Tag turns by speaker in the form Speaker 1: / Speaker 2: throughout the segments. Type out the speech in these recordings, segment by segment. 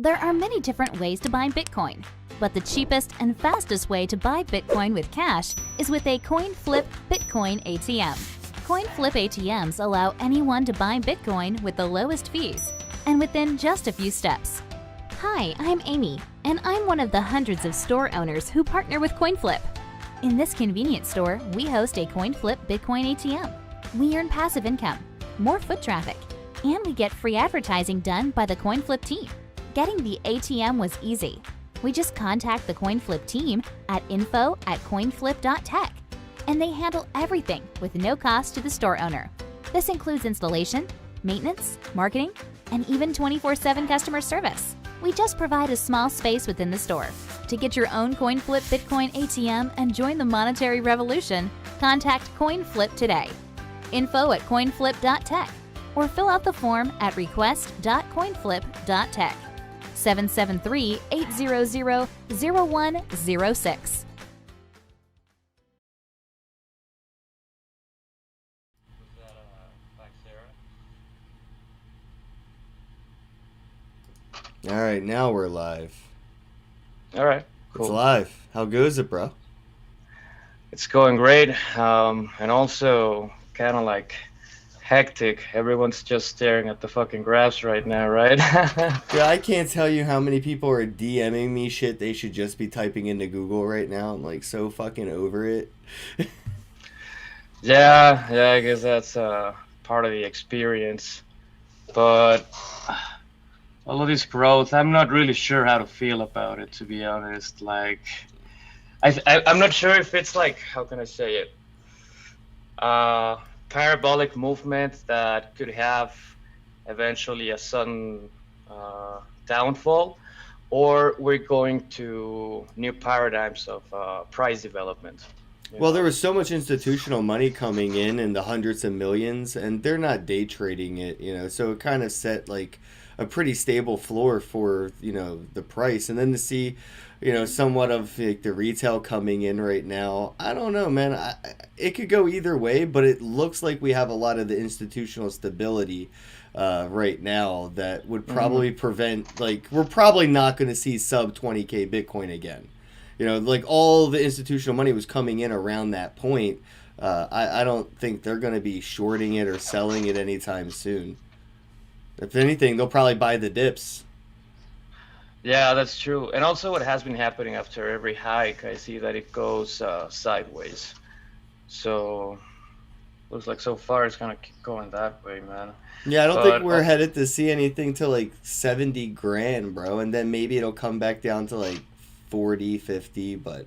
Speaker 1: There are many different ways to buy Bitcoin, but the cheapest and fastest way to buy Bitcoin with cash is with a coin flip Bitcoin ATM. Coin flip ATMs allow anyone to buy Bitcoin with the lowest fees and within just a few steps. Hi, I'm Amy, and I'm one of the hundreds of store owners who partner with CoinFlip. In this convenient store, we host a CoinFlip Bitcoin ATM. We earn passive income, more foot traffic, and we get free advertising done by the CoinFlip team. Getting the ATM was easy. We just contact the CoinFlip team at info@coinflip.tech, and they handle everything with no cost to the store owner. This includes installation, maintenance, marketing, and even 24/7 customer service. We just provide a small space within the store. To get your own CoinFlip Bitcoin ATM and join the monetary revolution, contact CoinFlip today. info@coinflip.tech or fill out the form at request.coinflip.tech. 773-800-0106.
Speaker 2: All right, now we're live.
Speaker 3: All right, cool.
Speaker 2: It's live. How goes it, bro?
Speaker 3: It's going great, and also kind of like hectic. Everyone's just staring at the fucking graphs right now, right?
Speaker 2: Yeah, I can't tell you how many people are DMing me shit they should just be typing into Google right now. I'm like so fucking over it.
Speaker 3: Yeah, I guess that's part of the experience. But all of this growth, I'm not really sure how to feel about it, to be honest. Like, I'm not sure if it's like, how can I say it? Parabolic movement that could have eventually a sudden downfall, or we're going to new paradigms of price development.
Speaker 2: Well, there was so much institutional money coming in the hundreds of millions, and they're not day trading it, so it kind of set like a pretty stable floor for, the price. And then to see, somewhat of like the retail coming in right now, I don't know, man. It could go either way, but it looks like we have a lot of the institutional stability right now that would probably prevent, like, we're probably not going to see sub 20K Bitcoin again. Like all the institutional money was coming in around that point. I don't think they're going to be shorting it or selling it anytime soon. If anything, they'll probably buy the dips.
Speaker 3: Yeah, that's true. And also what has been happening after every hike, I see that it goes sideways. So looks like so far it's gonna keep going that way, man.
Speaker 2: Yeah, I don't think we're headed to see anything to like 70 grand, bro. And then maybe it'll come back down to like 40, 50. But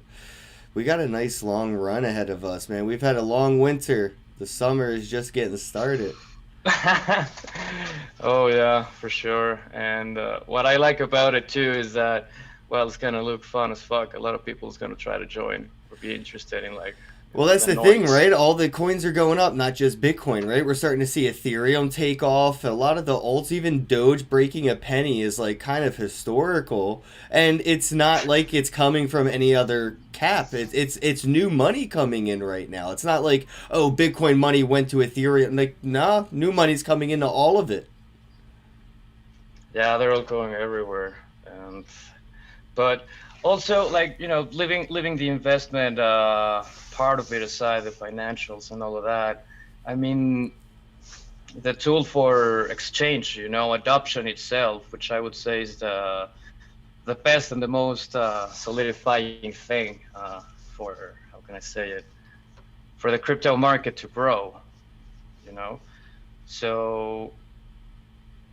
Speaker 2: we got a nice long run ahead of us, man. We've had a long winter. The summer is just getting started.
Speaker 3: Oh yeah, for sure. And what I like about it too is that, well, it's gonna look fun as fuck. A lot of people's gonna try to join or be interested in like.
Speaker 2: Well, that's the thing, right? All the coins are going up, not just Bitcoin, right? We're starting to see Ethereum take off. A lot of the alts, even Doge breaking a penny is like kind of historical, and it's not like it's coming from any other cap. It's new money coming in right now. It's not like, oh, Bitcoin money went to Ethereum. Like, nah, new money's coming into all of it.
Speaker 3: Yeah, they're all going everywhere, but also like leaving the investment part of it aside, the financials and all of that. I mean, the tool for exchange, adoption itself, which I would say is the best and the most solidifying thing for, how can I say it, for the crypto market to grow, So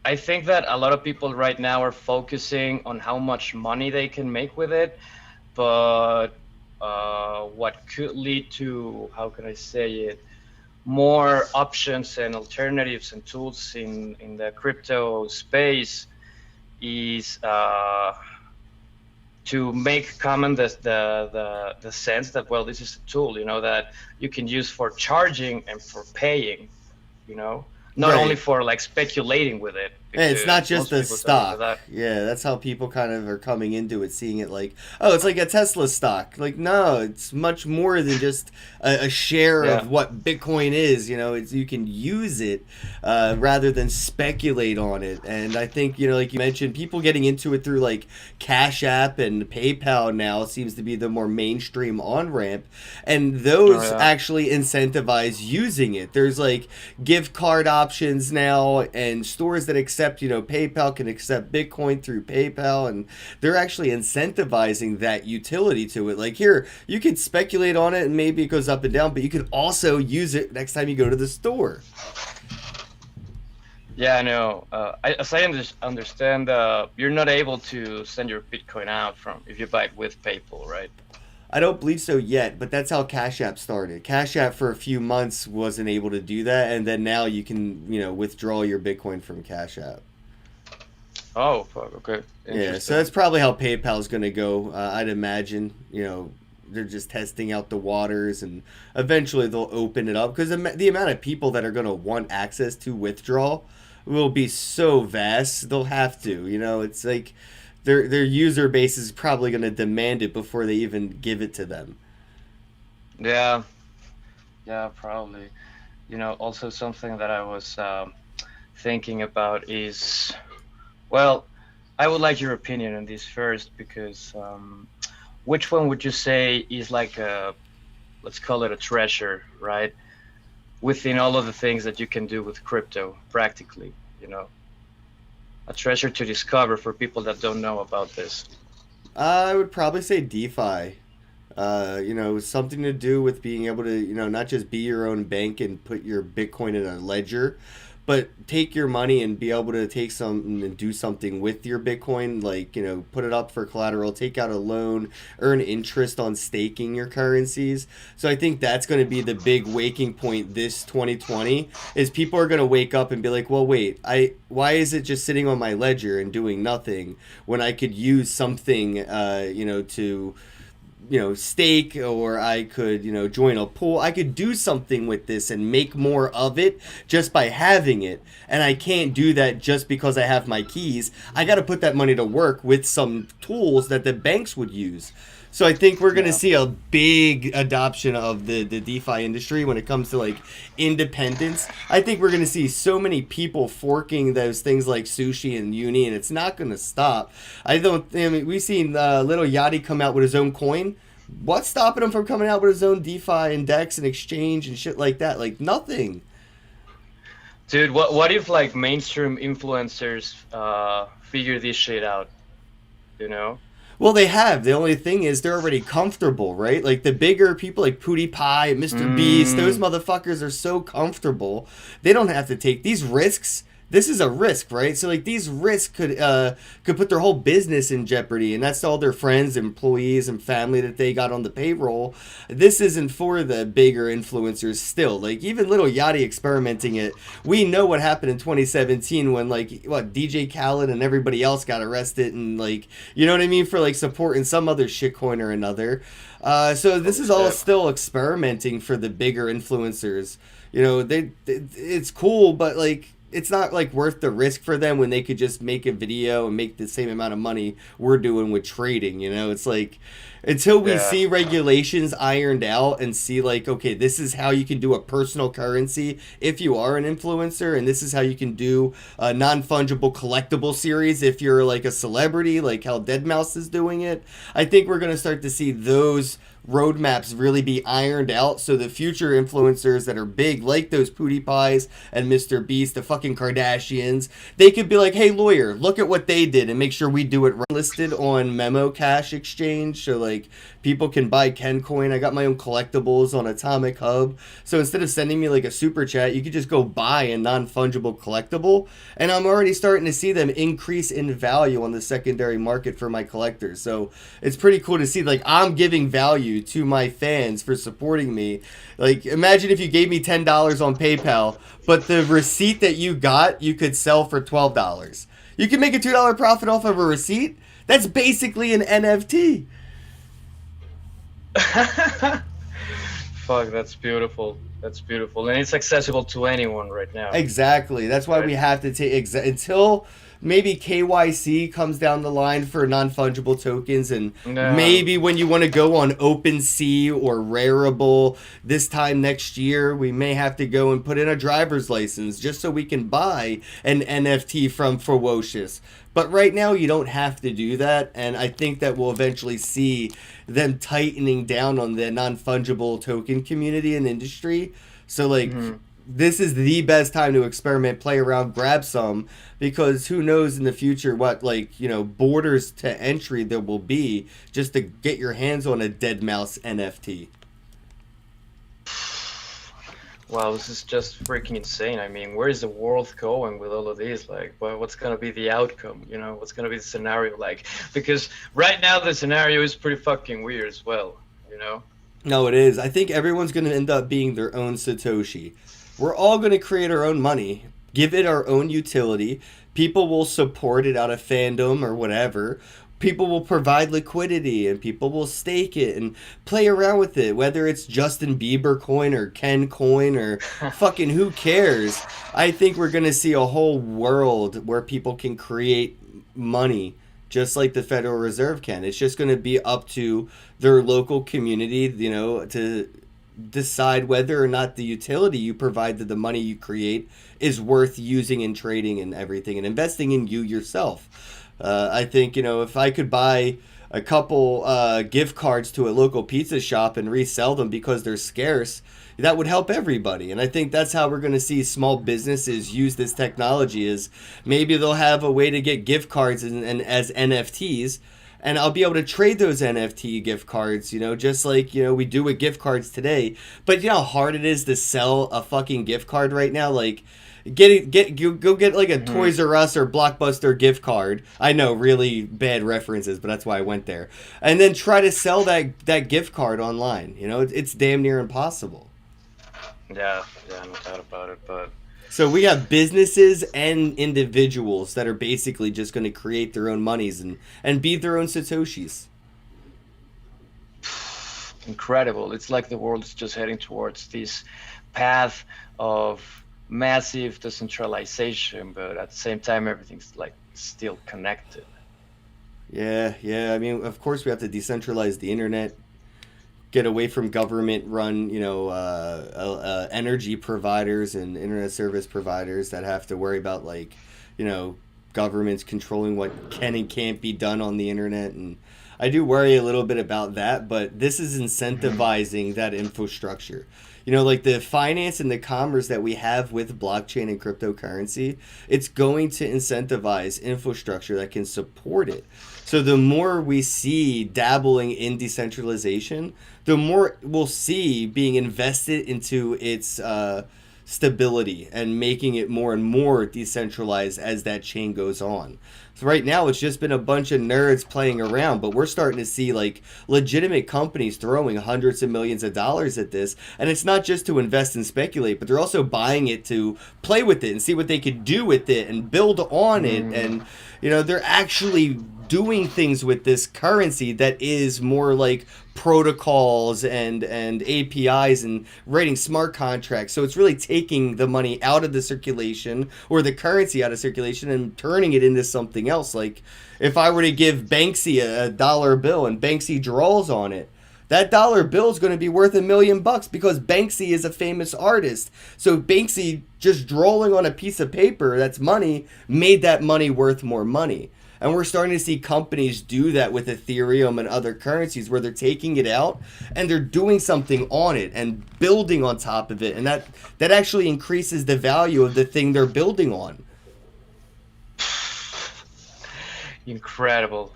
Speaker 3: I think that a lot of people right now are focusing on how much money they can make with it, but what could lead to, how can I say it, more options and alternatives and tools in the crypto space is to make common the sense that, well, this is a tool, that you can use for charging and for paying, not only for like speculating with it.
Speaker 2: And it's not
Speaker 3: because
Speaker 2: just
Speaker 3: most
Speaker 2: a
Speaker 3: people don't know
Speaker 2: stock.
Speaker 3: that.
Speaker 2: Yeah, that's how people kind of are coming into it, seeing it like, oh, it's like a Tesla stock. Like, no, it's much more than just a share
Speaker 3: Yeah.
Speaker 2: of what Bitcoin is. You know, it's you can use it rather than speculate on it. And I think, you know, like you mentioned, people getting into it through like Cash App and PayPal now seems to be the more mainstream on ramp, and those
Speaker 3: Oh, yeah.
Speaker 2: actually incentivize using it. There's like gift card options now, and stores that accept, you know, PayPal can accept Bitcoin through PayPal, and they're actually incentivizing that utility to it. Like, here, you could speculate on it and maybe it goes up and down, but you could also use it next time you go to the store.
Speaker 3: Yeah, I know. As I understand, you're not able to send your Bitcoin out from if you buy it with PayPal, right?
Speaker 2: I don't believe so yet, but that's how Cash App started. Cash App for a few months wasn't able to do that, and then now you can, you know, withdraw your Bitcoin from Cash App.
Speaker 3: Oh, fuck. Okay.
Speaker 2: Yeah, so that's probably how PayPal is going to go. I'd imagine, you know, they're just testing out the waters, and eventually they'll open it up, because the amount of people that are going to want access to withdraw will be so vast. They'll have to, you know, it's like their user base is probably going to demand it before they even give it to them.
Speaker 3: Yeah. Yeah, probably. You know, also something that I was thinking about is, well, I would like your opinion on this first, because which one would you say is like a, let's call it a treasure, right? Within all of the things that you can do with crypto, practically, you know, a treasure to discover for people that don't know about this.
Speaker 2: I would probably say DeFi. You know, something to do with being able to, you know, not just be your own bank and put your Bitcoin in a ledger, but take your money and be able to take some and do something with your Bitcoin, like, you know, put it up for collateral, take out a loan, earn interest on staking your currencies. So I think that's going to be the big waking point this 2020, is people are going to wake up and be like, well, wait, why is it just sitting on my ledger and doing nothing when I could use something, you know, to, you know, stake, or I could, you know, join a pool. I could do something with this and make more of it just by having it. And I can't do that just because I have my keys. I got to put that money to work with some tools that the banks would use. So I think we're going to see a big adoption of the DeFi industry when it comes to like independence. I think we're going to see so many people forking those things like Sushi and Uni, and it's not going to stop. I mean, we've seen Little Yachty come out with his own coin. What's stopping him from coming out with his own DeFi index and exchange and shit like that? Like, nothing.
Speaker 3: Dude, what if like mainstream influencers figure this shit out, you know?
Speaker 2: Well, they have. The only thing is they're already comfortable, right? Like the bigger people like PewDiePie, Mr. Beast, those motherfuckers are so comfortable. They don't have to take these risks. This is a risk, right? So like these risks could put their whole business in jeopardy, and that's all their friends, employees, and family that they got on the payroll. This isn't for the bigger influencers still. Like even Little Yachty experimenting it. We know what happened in 2017 when like DJ Khaled and everybody else got arrested, and like, you know what I mean, for like supporting some other shitcoin or another. So this is all still experimenting for the bigger influencers. You know, it's cool, but like, it's not like worth the risk for them when they could just make a video and make the same amount of money we're doing with trading. You know, it's like, until we see regulations ironed out and see like, okay, this is how you can do a personal currency if you are an influencer, and this is how you can do a non-fungible collectible series if you're like a celebrity, like how Deadmau5 is doing it. I think we're going to start to see those roadmaps really be ironed out, so the future influencers that are big, like those PewDiePies and Mr. Beast, the fucking Kardashians, they could be like, hey lawyer, look at what they did and make sure we do it right. Listed on Memo Cash Exchange, so like people can buy KenCoin. I got my own collectibles on Atomic Hub, so instead of sending me like a super chat, you could just go buy a non-fungible collectible, and I'm already starting to see them increase in value on the secondary market for my collectors. So it's pretty cool to see like I'm giving value to my fans for supporting me. Like, imagine if you gave me $10 on PayPal, but the receipt that you got, you could sell for $12. You can make a $2 profit off of a receipt. That's basically an NFT.
Speaker 3: Fuck, that's beautiful. That's beautiful, and it's accessible to anyone right now.
Speaker 2: Exactly. That's why we have to take until maybe KYC comes down the line for non-fungible tokens, and maybe when you want to go on OpenSea or Rarible this time next year, we may have to go and put in a driver's license just so we can buy an NFT from Ferocious. But right now, you don't have to do that, and I think that we'll eventually see them tightening down on the non-fungible token community and industry. So, like, this is the best time to experiment, play around, grab some, because who knows in the future what, like, you know, borders to entry there will be just to get your hands on a dead mouse NFT.
Speaker 3: Wow, this is just freaking insane. I mean, where is the world going with all of these? Like, what's going to be the outcome? You know, what's going to be the scenario like? Because right now the scenario is pretty fucking weird as well, you know?
Speaker 2: No, it is. I think everyone's going to end up being their own Satoshi. We're all going to create our own money, give it our own utility. People will support it out of fandom or whatever. People will provide liquidity, and people will stake it and play around with it, whether it's Justin Bieber coin or Ken coin or fucking who cares. I think we're going to see a whole world where people can create money just like the Federal Reserve can. It's just going to be up to their local community, you know, to decide whether or not the utility you provide to the money you create is worth using and trading and everything and investing in you yourself. I think, you know, if I could buy a couple gift cards to a local pizza shop and resell them because they're scarce, that would help everybody. And I think that's how we're going to see small businesses use this technology, is maybe they'll have a way to get gift cards and as NFTs, and I'll be able to trade those NFT gift cards, you know, just like, you know, we do with gift cards today. But you know how hard it is to sell a fucking gift card right now? Like, go get like a Toys R Us or Blockbuster gift card. I know, really bad references, but that's why I went there. And then try to sell that gift card online. You know, it's damn near impossible.
Speaker 3: Yeah, no doubt about it. But
Speaker 2: so we have businesses and individuals that are basically just going to create their own monies and be their own Satoshis.
Speaker 3: Incredible. It's like the world is just heading towards this path of massive decentralization, but at the same time everything's like still connected.
Speaker 2: Yeah, I mean, of course we have to decentralize the internet, get away from government run, you know, energy providers and internet service providers that have to worry about, like, you know, governments controlling what can and can't be done on the internet. And I do worry a little bit about that, but this is incentivizing that infrastructure. You know, like the finance and the commerce that we have with blockchain and cryptocurrency, it's going to incentivize infrastructure that can support it. So the more we see dabbling in decentralization, the more we'll see being invested into its stability and making it more and more decentralized as that chain goes on. So right now it's just been a bunch of nerds playing around, but we're starting to see like legitimate companies throwing hundreds of millions of dollars at this, and it's not just to invest and speculate, but they're also buying it to play with it and see what they could do with it and build on it. And you know, they're actually doing things with this currency that is more like protocols and APIs and writing smart contracts. So it's really taking the money out of the circulation, or the currency out of circulation, and turning it into something else. Like if I were to give Banksy a dollar bill and Banksy draws on it, that dollar bill is going to be worth $1 million because Banksy is a famous artist. So Banksy just drawing on a piece of paper that's money made that money worth more money. And we're starting to see companies do that with Ethereum and other currencies, where they're taking it out and they're doing something on it and building on top of it. And that actually increases the value of the thing they're building on.
Speaker 3: Incredible.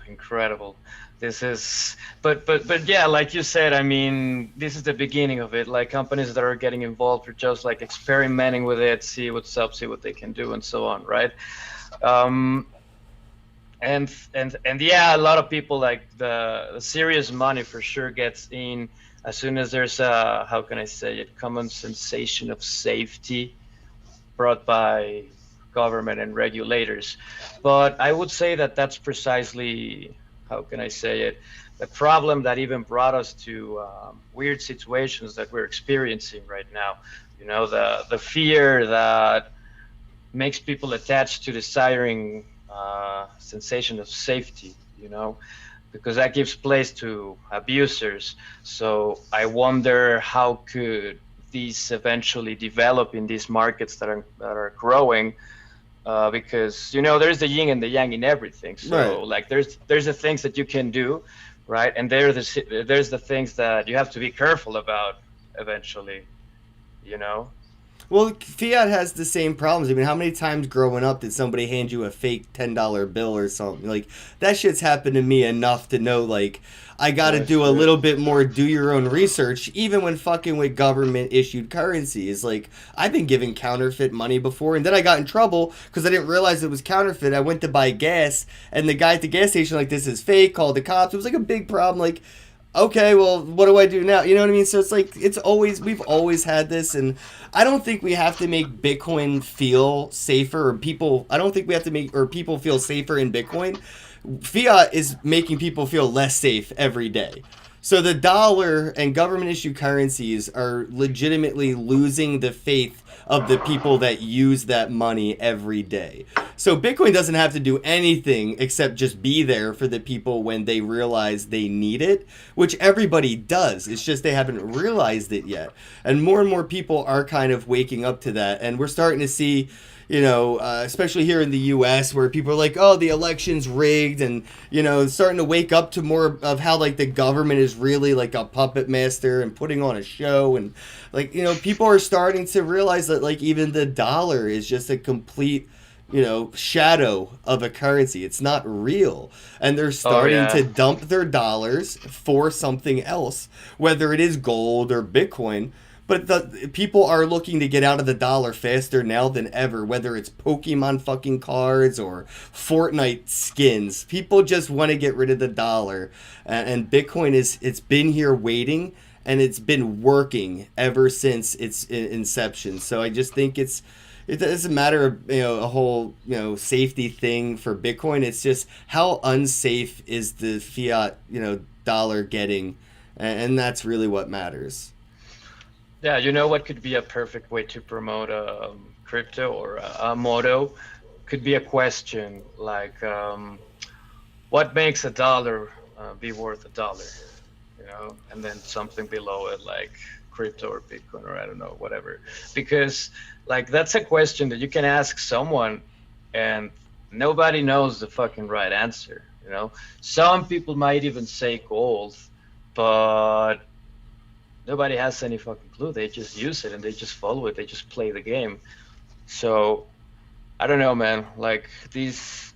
Speaker 3: This is, but yeah, like you said, I mean, this is the beginning of it. Like companies that are getting involved are just like experimenting with it, see what's up, see what they can do, and so on, right? And yeah, a lot of people, like the serious money for sure gets in as soon as there's a, how can I say it, common sensation of safety brought by government and regulators. But I would say that that's precisely, how can I say it, the problem that even brought us to weird situations that we're experiencing right now. You know, the fear that makes people attached to desiring sensation of safety, you know, because that gives place to abusers. So I wonder how could these eventually develop in these markets that are growing, because, you know, there's the yin and the yang in everything. So
Speaker 2: Right.
Speaker 3: like there's the things that you can do, right, and there's the things that you have to be careful about eventually, you know.
Speaker 2: Well, fiat has the same problems. I mean, how many times growing up did somebody hand you a fake $10 bill or something? Like, that shit's happened to me enough to know, like, I gotta
Speaker 3: That's
Speaker 2: do a
Speaker 3: true.
Speaker 2: little bit more do your own research, even when fucking with government issued currencies. Like, I've been given counterfeit money before, and then I got in trouble because I didn't realize it was counterfeit. I went to buy gas, and the guy at the gas station, like, this is fake, called the cops. It was like a big problem. Like, okay, well, what do I do now? You know what I mean? So it's like, we've always had this, and I don't think we have to make Bitcoin feel safer, I don't think we have to make, or people feel safer in Bitcoin. Fiat is making people feel less safe every day. So the dollar and government issued currencies are legitimately losing the faith of the people that use that money every day. So Bitcoin doesn't have to do anything except just be there for the people when they realize they need it, which everybody does. It's just they haven't realized it yet. And more people are kind of waking up to that. And we're starting to see, you know, especially here in the U.S., where people are like, oh, the election's rigged, and, you know, starting to wake up to more of how, like, the government is really like a puppet master and putting on a show. And, like, you know, people are starting to realize that, like, even the dollar is just a complete, you know, shadow of a currency. It's not real. And they're starting to dump their dollars for something else, whether it is gold or Bitcoin. But the people are looking to get out of the dollar faster now than ever, whether it's Pokemon fucking cards or Fortnite skins. People just want to get rid of the dollar. And Bitcoin it's been here waiting, and it's been working ever since its inception. So I just think it doesn't matter, you know, a whole, you know, safety thing for Bitcoin. It's just how unsafe is the fiat, you know, dollar getting, and that's really what matters.
Speaker 3: Yeah, you know what could be a perfect way to promote crypto or a motto? Could be a question like, what makes a dollar be worth a dollar? You know, and then something below it like crypto or Bitcoin or I don't know, whatever. Because like that's a question that you can ask someone and nobody knows the fucking right answer. You know, some people might even say gold, but nobody has any fucking clue. They just use it and they just follow it. They just play the game. So I don't know, man. Like these,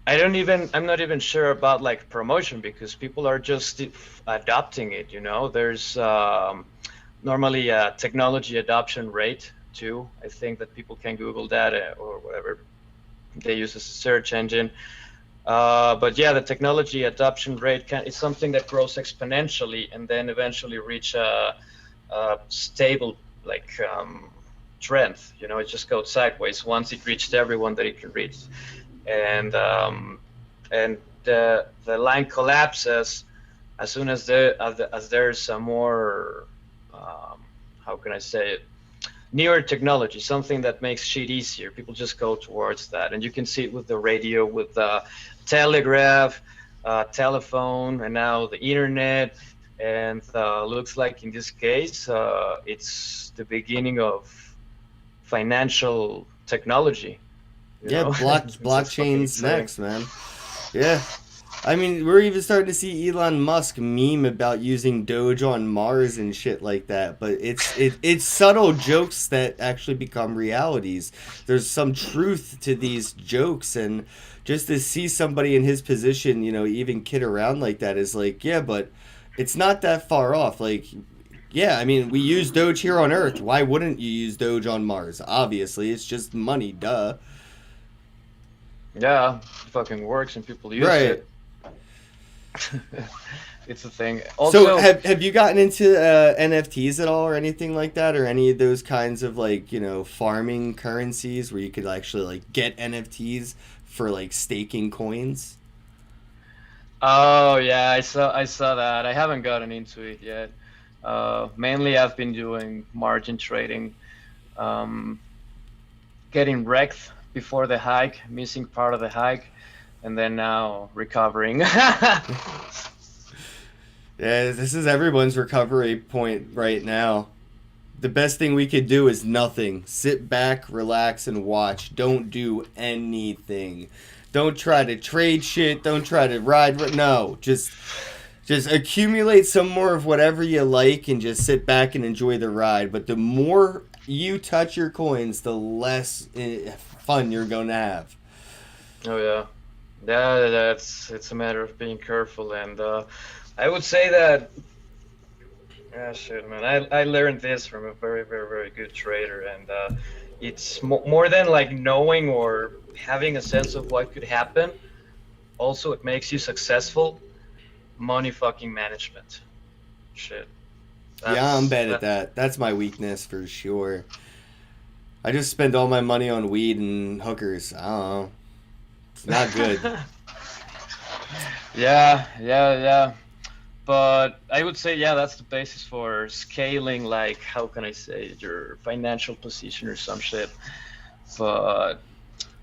Speaker 3: I'm not even sure about like promotion because people are just adopting it. You know, there's normally a technology adoption rate too. I think that people can Google that or whatever they use as a search engine. But yeah, the technology adoption rate is something that grows exponentially and then eventually reach a stable like trend. You know, it just goes sideways once it reached everyone that it can reach, and the line collapses as soon as there's some more how can I say it, newer technology, something that makes shit easier. People just go towards that, and you can see it with the radio, with the telegraph, telephone, and now the internet. And looks like in this case, it's the beginning of financial technology.
Speaker 2: Yeah, blockchain's next, man. Yeah. I mean, we're even starting to see Elon Musk meme about using Doge on Mars and shit like that. But it's subtle jokes that actually become realities. There's some truth to these jokes, and just to see somebody in his position, you know, even kid around like that is like, yeah, but it's not that far off. Like, yeah, I mean, we use Doge here on Earth. Why wouldn't you use Doge on Mars? Obviously, it's just money, duh.
Speaker 3: Yeah, it fucking works and people use it. It's a thing. Also,
Speaker 2: so have you gotten into NFTs at all or anything like that, or any of those kinds of like, you know, farming currencies where you could actually like get NFTs for like staking coins?
Speaker 3: Oh yeah, I saw that. I haven't gotten into it yet. Mainly I've been doing margin trading, um, getting wrecked before the hike, missing part of the hike, and then now recovering.
Speaker 2: Yeah, this is everyone's recovery point right now. The best thing we could do is nothing. Sit back, relax, and watch. Don't do anything. Don't try to trade shit. Don't try to ride. No, just accumulate some more of whatever you like and just sit back and enjoy the ride. But the more you touch your coins, the less fun you're going to have.
Speaker 3: Oh yeah, it's a matter of being careful, and I would say that. Yeah, shit, man. I learned this from a very, very, very good trader, and it's more than like knowing or having a sense of what could happen. Also, it makes you successful. Money fucking management. Shit.
Speaker 2: Yeah, I'm bad at that. That's my weakness for sure. I just spend all my money on weed and hookers. I don't know. It's not good.
Speaker 3: Yeah. But I would say, yeah, that's the basis for scaling, like, how can I say, your financial position or some shit. But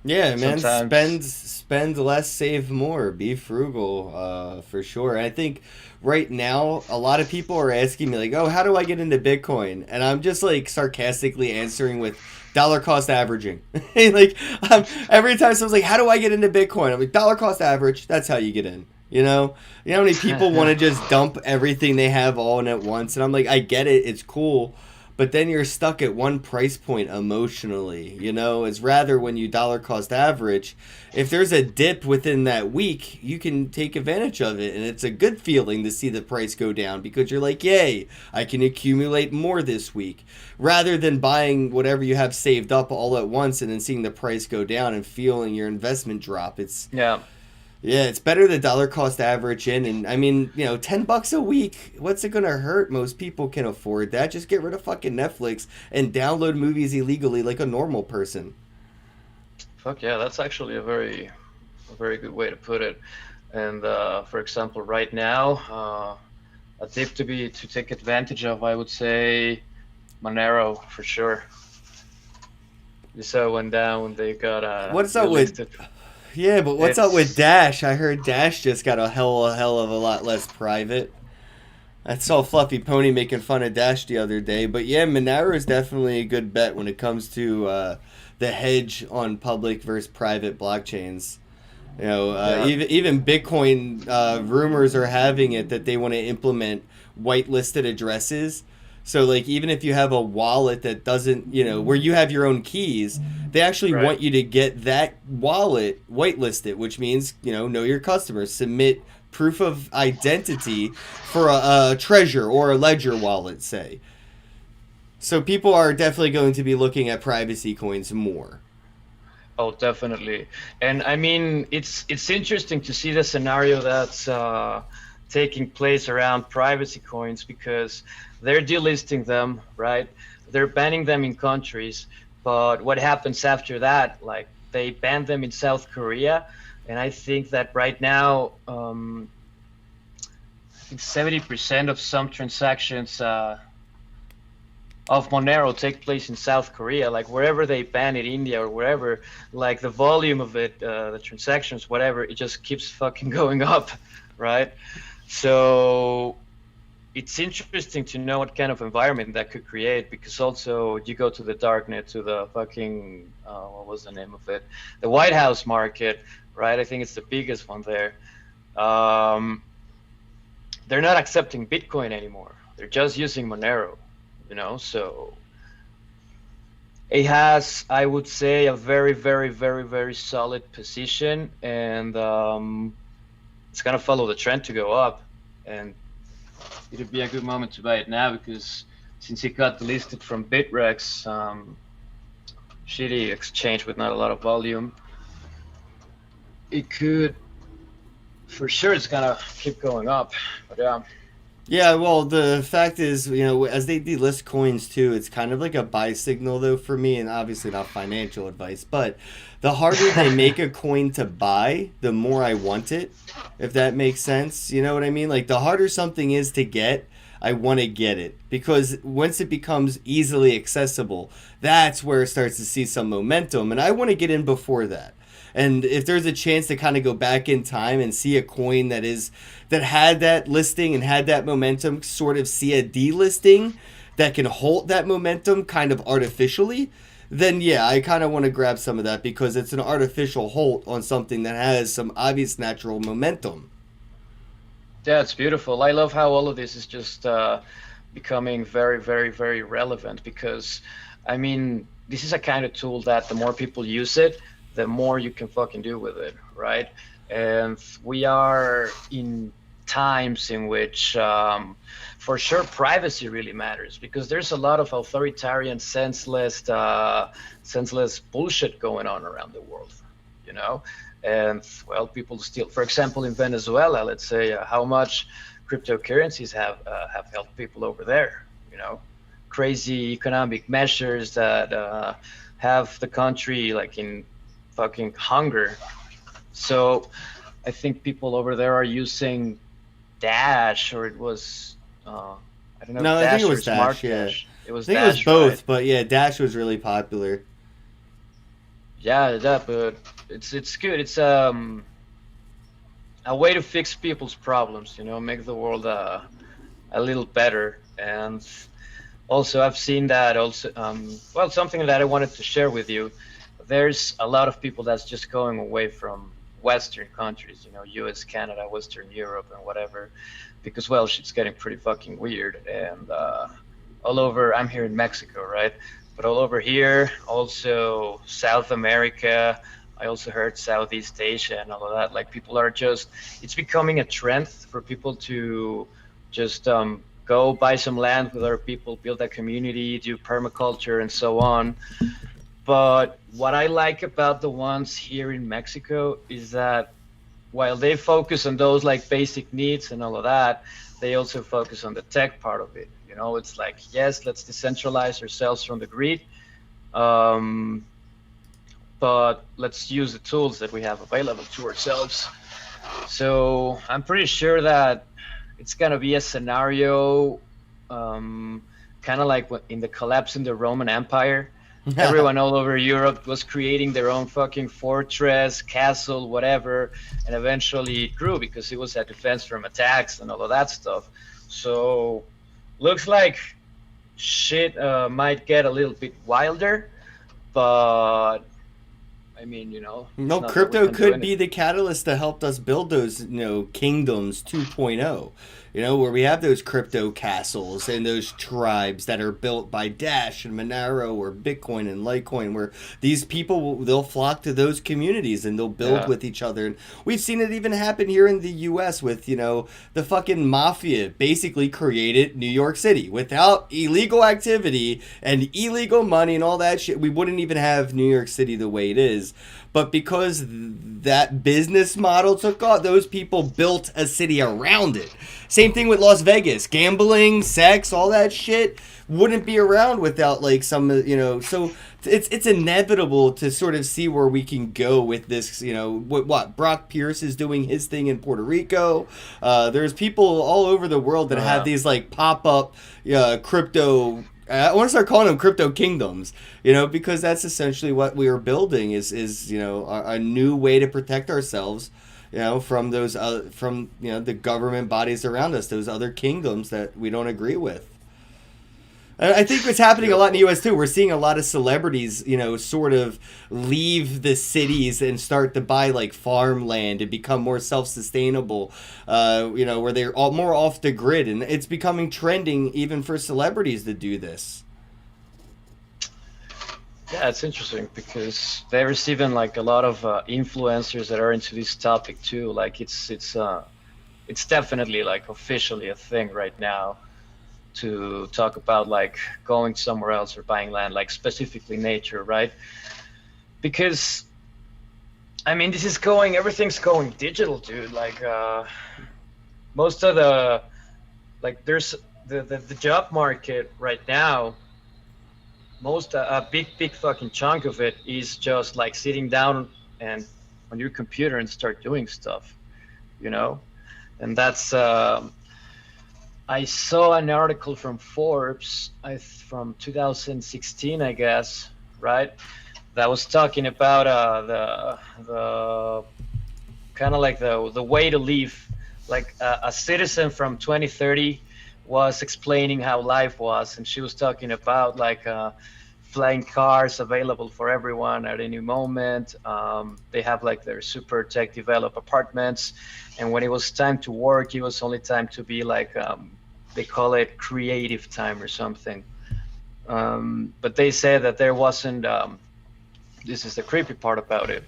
Speaker 2: Yeah, man,
Speaker 3: sometimes,
Speaker 2: spend less, save more, be frugal, for sure. And I think right now a lot of people are asking me like, "Oh, how do I get into Bitcoin?" And I'm just like sarcastically answering with dollar cost averaging. Like every time someone's like, "How do I get into Bitcoin?" I'm like, "Dollar cost average. That's how you get in." You know how many people want to just dump everything they have all in at once, and I'm like, I get it, it's cool. But then you're stuck at one price point emotionally, It's rather when you dollar cost average, if there's a dip within that week, you can take advantage of it. And it's a good feeling to see the price go down because you're like, yay, I can accumulate more this week. Rather than buying whatever you have saved up all at once and then seeing the price go down and feeling your investment drop.
Speaker 3: yeah.
Speaker 2: Yeah, it's better to dollar cost average in, and I mean, $10 a week. What's it gonna hurt? Most people can afford that. Just get rid of fucking Netflix and download movies illegally like a normal person.
Speaker 3: Fuck yeah, that's actually a very good way to put it. And for example, right now, a tip to take advantage of, I would say Monero for sure. You saw it went down. They got
Speaker 2: What's up with?
Speaker 3: delisted.
Speaker 2: Yeah, but what's up with
Speaker 3: It's
Speaker 2: Dash? I heard Dash just got a hell of a lot less private. I saw Fluffy Pony making fun of Dash the other day, but yeah, Monero is definitely a good bet when it comes to the hedge on public versus private blockchains.
Speaker 3: yeah,
Speaker 2: Even Bitcoin rumors are having it that they want to implement whitelisted addresses. So, like, even if you have a wallet that doesn't, where you have your own keys, they actually
Speaker 3: right.
Speaker 2: want you to get that wallet whitelisted, which means, know your customers. Submit proof of identity for a Treasure or a Ledger wallet, say. So people are definitely going to be looking at privacy coins more.
Speaker 3: Oh, definitely. And I mean, it's interesting to see the scenario that's taking place around privacy coins because they're delisting them, right? They're banning them in countries, but what happens after that? Like they banned them in South Korea, and I think that right now, I think 70% of some transactions of Monero take place in South Korea, like wherever they ban it, India or wherever, like the volume of it, the transactions, whatever, it just keeps fucking going up, right? So it's interesting to know what kind of environment that could create because also you go to the darknet, to the fucking, what was the name of it? The White House market, right? I think it's the biggest one there. They're not accepting Bitcoin anymore. They're just using Monero. So it has, I would say, a very, very, very, very solid position, and it's gonna follow the trend to go up, and it'd be a good moment to buy it now because since it got delisted from Bitrex, shitty exchange with not a lot of volume, it could, for sure, it's gonna keep going up, but yeah.
Speaker 2: Yeah, well, the fact is, as they delist coins too, it's kind of like a buy signal though for me, and obviously not financial advice, but the harder they make a coin to buy, the more I want it, if that makes sense. You know what I mean? Like the harder something is to get, I want to get it because once it becomes easily accessible, that's where it starts to see some momentum, and I want to get in before that. And if there's a chance to kind of go back in time and see a coin that had that listing and had that momentum, sort of see a delisting that can hold that momentum kind of artificially, then yeah, I kind of want to grab some of that because it's an artificial hold on something that has some obvious natural momentum.
Speaker 3: Yeah, it's beautiful. I love how all of this is just becoming very, very, very relevant because, I mean, this is a kind of tool that the more people use it, the more you can fucking do with it, right? And we are in times in which, for sure, privacy really matters because there's a lot of authoritarian, senseless bullshit going on around the world, you know? And well, people still, for example, in Venezuela, let's say, how much cryptocurrencies have helped people over there, you know? Crazy economic measures that have the country like in fucking hunger. So I think people over there are using Dash, or it was I don't know.
Speaker 2: No,
Speaker 3: Dash
Speaker 2: I think it was
Speaker 3: or Smart
Speaker 2: Dash. Yeah,
Speaker 3: Dash. It was
Speaker 2: I think
Speaker 3: Dash,
Speaker 2: it was both,
Speaker 3: right?
Speaker 2: but yeah, Dash was really popular.
Speaker 3: Yeah, that, but it's good. It's a way to fix people's problems, you know, make the world a little better. And also, I've seen that also. Well, something that I wanted to share with you. There's a lot of people that's just going away from Western countries, you know, US, Canada, Western Europe, and whatever, because, well, shit's getting pretty fucking weird. And all over, I'm here in Mexico, right? But all over here, also South America, I also heard Southeast Asia and all of that. Like, people are just, it's becoming a trend for people to just go buy some land with other people, build a community, do permaculture, and so on. But what I like about the ones here in Mexico is that while they focus on those like basic needs and all of that, they also focus on the tech part of it. You know, it's like, yes, let's decentralize ourselves from the greed, but let's use the tools that we have available to ourselves. So I'm pretty sure that it's gonna be a scenario kind of like in the collapse in the Roman Empire. Everyone all over Europe was creating their own fucking fortress, castle, whatever, and eventually it grew because it was a defense from attacks and all of that stuff. So looks like shit might get a little bit wilder, but I mean, you know,
Speaker 2: No, crypto could be the catalyst that helped us build those, kingdoms 2.0. Where we have those crypto castles and those tribes that are built by Dash and Monero or Bitcoin and Litecoin, where these people, they'll flock to those communities and they'll build with each other. And we've seen it even happen here in the U.S. with, the fucking mafia basically created New York City. Without illegal activity and illegal money and all that shit, we wouldn't even have New York City the way it is. But because that business model took off, those people built a city around it. Same thing with Las Vegas. Gambling, sex, all that shit wouldn't be around without some, so it's inevitable to sort of see where we can go with this, what Brock Pierce is doing his thing in Puerto Rico. There's people all over the world that have these pop-up crypto, I want to start calling them crypto kingdoms, because that's essentially what we are building is a new way to protect ourselves, from those the government bodies around us, those other kingdoms that we don't agree with. And I think what's happening a lot in the U.S. too, we're seeing a lot of celebrities, sort of leave the cities and start to buy farmland and become more self-sustainable, where they're all more off the grid. And it's becoming trending even for celebrities to do this.
Speaker 3: Yeah, it's interesting because there's even a lot of influencers that are into this topic too. It's definitely officially a thing right now to talk about going somewhere else or buying land, specifically nature, right? Because I mean, everything's going digital, dude. Most of the like there's the job market right now. Most a big fucking chunk of it is just like sitting down and on your computer and start doing stuff, you know. And that's I saw an article from Forbes from 2016, I guess, right, that was talking about the kind of like the way to live. Like a citizen from 2030 was explaining how life was, and she was talking about like flying cars available for everyone at any moment. They have like their super tech developed apartments, and when it was time to work, it was only time to be like they call it creative time or something. But they said that there wasn't. This is the creepy part about it.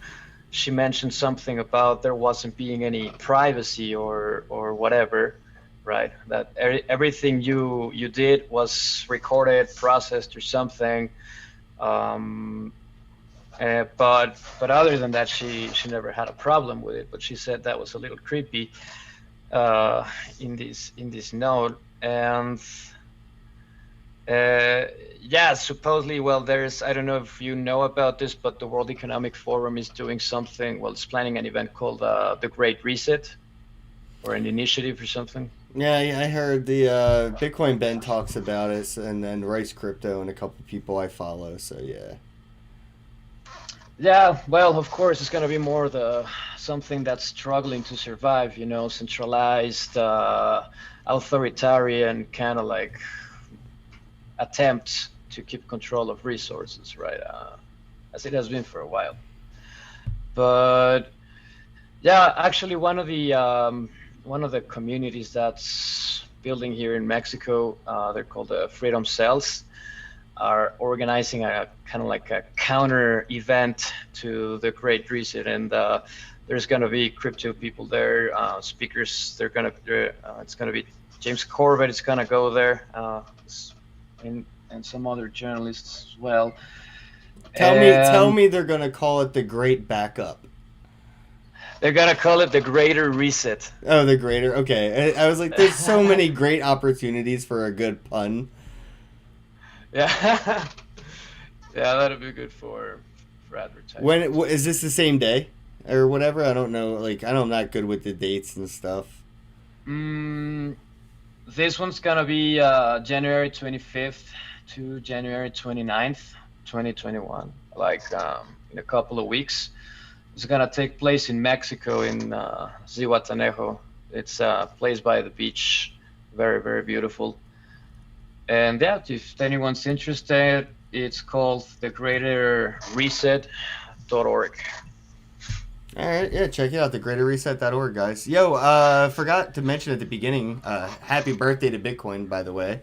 Speaker 3: She mentioned something about there wasn't being any privacy or whatever, right? That everything you did was recorded, processed, or something. But other than that, she never had a problem with it. But she said that was a little creepy in this note. And yeah, supposedly, well, there's, I don't know if you know about this, but the World Economic Forum is doing something, well, it's planning an event called the Great Reset, or an initiative or something.
Speaker 2: Yeah, I heard the Bitcoin Ben talks about it, and then Rice Crypto and a couple people I follow, so yeah.
Speaker 3: Yeah, well, of course, it's going to be more something that's struggling to survive, you know, centralized, authoritarian kind of like attempt to keep control of resources, right? As it has been for a while. But yeah, actually, one of the communities that's building here in Mexico, they're called the Freedom Cells, are organizing a kind of like a counter event to the Great Reset, and there's going to be crypto people there, speakers. It's going to be James Corbett is going to go there, and some other journalists as well.
Speaker 2: Tell me they're going to call it the Great Backup.
Speaker 3: They're going to call it the Greater Reset.
Speaker 2: Oh, the Greater. Okay. I was like, there's so many great opportunities for a good pun.
Speaker 3: Yeah. Yeah, that'd be good for advertising.
Speaker 2: When is this the same day or whatever? I don't know. Like, I'm not good with the dates and stuff.
Speaker 3: This one's going to be January 25th to January 29th, 2021, like in a couple of weeks. It's going to take place in Mexico, in Zihuatanejo. It's a place by the beach, very, very beautiful. And yeah, if anyone's interested, it's called thegreaterreset.org.
Speaker 2: All right, yeah, check it out, thegreaterreset.org, guys. Yo, forgot to mention at the beginning, happy birthday to Bitcoin, by the way.